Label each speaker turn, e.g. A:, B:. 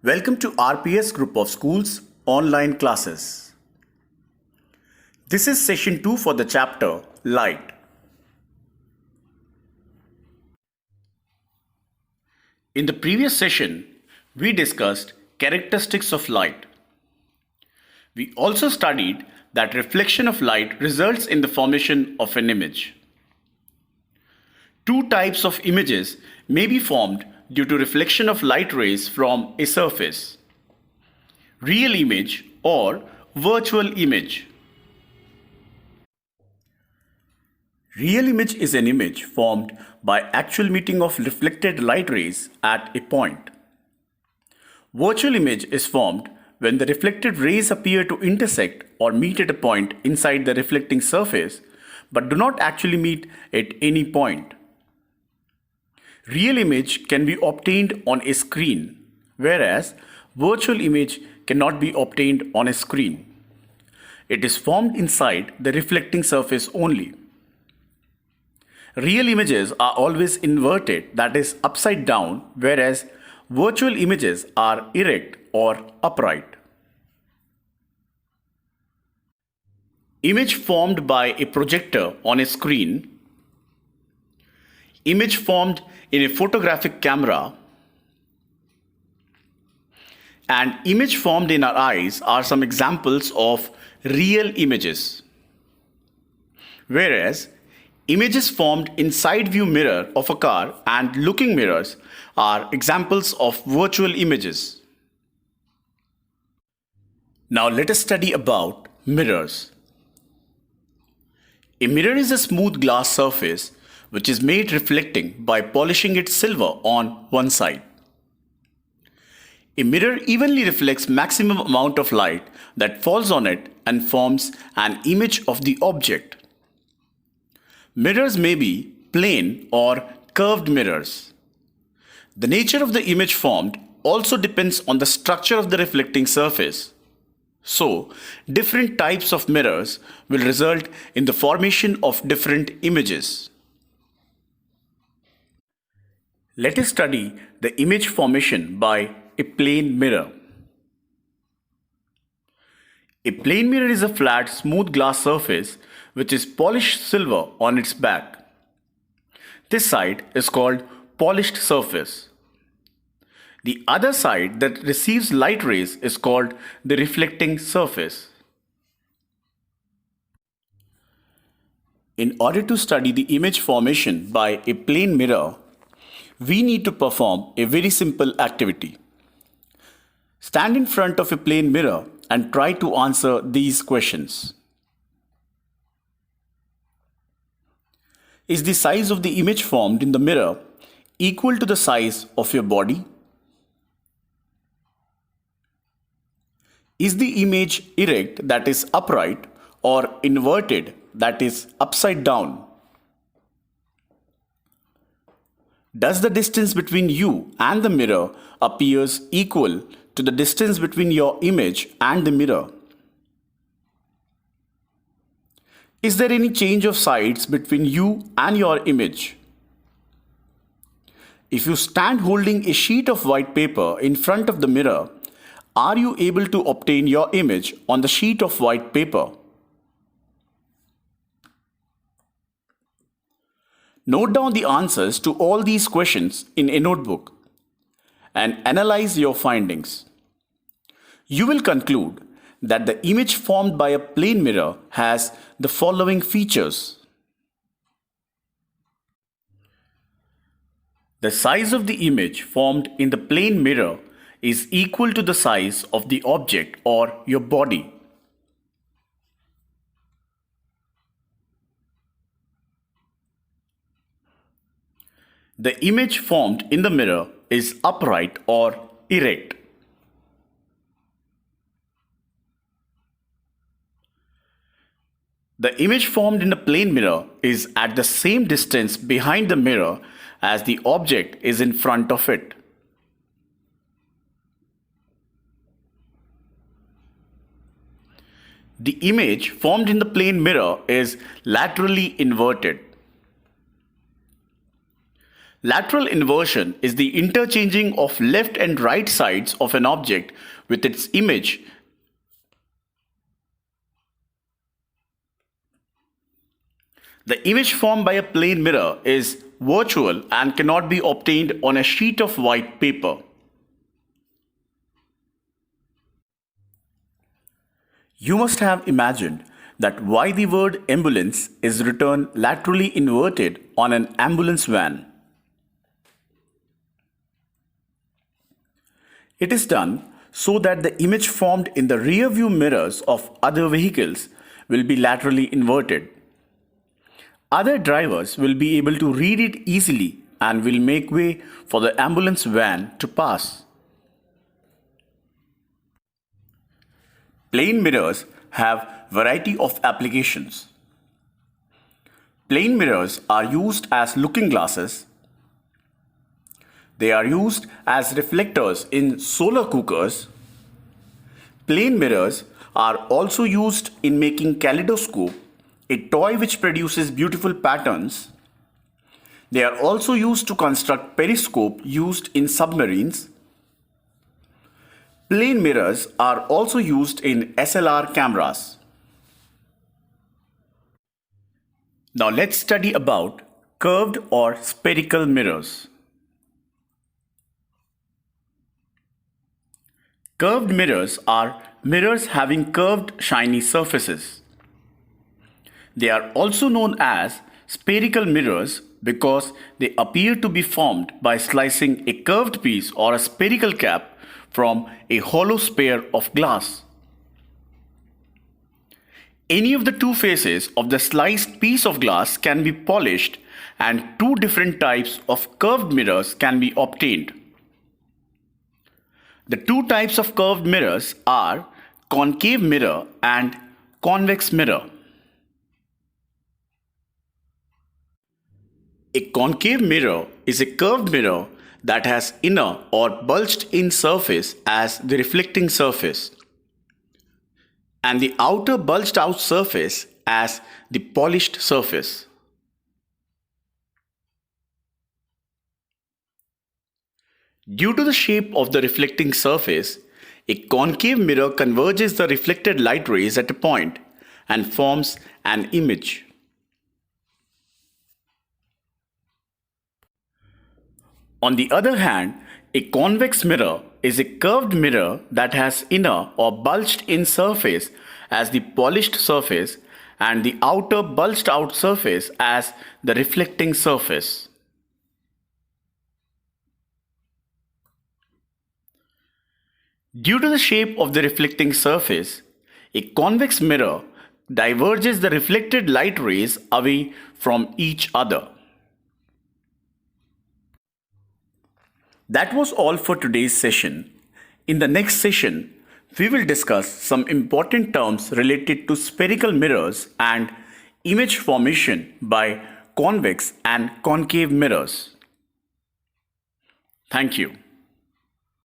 A: Welcome to RPS Group of Schools online classes. This is session 2 for the chapter Light. In the previous session, we discussed characteristics of light. We also studied that reflection of light results in the formation of an image. Two types of images may be formed due to reflection of light rays from a surface: real image or virtual image. Real image is an image formed by actual meeting of reflected light rays at a point. Virtual image is formed when the reflected rays appear to intersect or meet at a point inside the reflecting surface but do not actually meet at any point. Real image can be obtained on a screen, whereas virtual image cannot be obtained on a screen. It is formed inside the reflecting surface only. Real images are always inverted, that is upside down, whereas virtual images are erect or upright. Image formed by a projector on a screen. Image formed in a photographic camera, and image formed in our eyes are some examples of real images. Whereas images formed in side view mirror of a car and looking mirrors are examples of virtual images. Now let us study about mirrors. A mirror is a smooth glass surface which is made reflecting by polishing it silver on one side. A mirror evenly reflects maximum amount of light that falls on it and forms an image of the object. Mirrors may be plane or curved mirrors. The nature of the image formed also depends on the structure of the reflecting surface. So, different types of mirrors will result in the formation of different images. Let us study the image formation by a plane mirror. A plane mirror is a flat, smooth glass surface which is polished silver on its back. This side is called polished surface. The other side that receives light rays is called the reflecting surface. In order to study the image formation by a plane mirror, we need to perform a very simple activity. Stand in front of a plane mirror and try to answer these questions. Is the size of the image formed in the mirror equal to the size of your body? Is the image erect, that is upright, or inverted, that is upside down? Does the distance between you and the mirror appears equal to the distance between your image and the mirror? Is there any change of sides between you and your image? If you stand holding a sheet of white paper in front of the mirror, are you able to obtain your image on the sheet of white paper? Note down the answers to all these questions in a notebook and analyze your findings. You will conclude that the image formed by a plane mirror has the following features. The size of the image formed in the plane mirror is equal to the size of the object or your body. The image formed in the mirror is upright or erect. The image formed in a plane mirror is at the same distance behind the mirror as the object is in front of it. The image formed in the plane mirror is laterally inverted. Lateral inversion is the interchanging of left and right sides of an object with its image. The image formed by a plane mirror is virtual and cannot be obtained on a sheet of white paper. You must have imagined that why the word ambulance is written laterally inverted on an ambulance van. It is done so that the image formed in the rear view mirrors of other vehicles will be laterally inverted. Other drivers will be able to read it easily and will make way for the ambulance van to pass. Plane mirrors have variety of applications. Plane mirrors are used as looking glasses. They are used as reflectors in solar cookers. Plane mirrors are also used in making kaleidoscope, a toy which produces beautiful patterns. They are also used to construct periscope used in submarines. Plane mirrors are also used in SLR cameras. Now let's study about curved or spherical mirrors. Curved mirrors are mirrors having curved shiny surfaces. They are also known as spherical mirrors because they appear to be formed by slicing a curved piece or a spherical cap from a hollow sphere of glass. Any of the two faces of the sliced piece of glass can be polished and two different types of curved mirrors can be obtained. The two types of curved mirrors are concave mirror and convex mirror. A concave mirror is a curved mirror that has inner or bulged in surface as the reflecting surface and the outer bulged out surface as the polished surface. Due to the shape of the reflecting surface, a concave mirror converges the reflected light rays at a point and forms an image. On the other hand, a convex mirror is a curved mirror that has inner or bulged in surface as the polished surface and the outer bulged out surface as the reflecting surface. Due to the shape of the reflecting surface, a convex mirror diverges the reflected light rays away from each other. That was all for today's session. In the next session, we will discuss some important terms related to spherical mirrors and image formation by convex and concave mirrors. Thank you.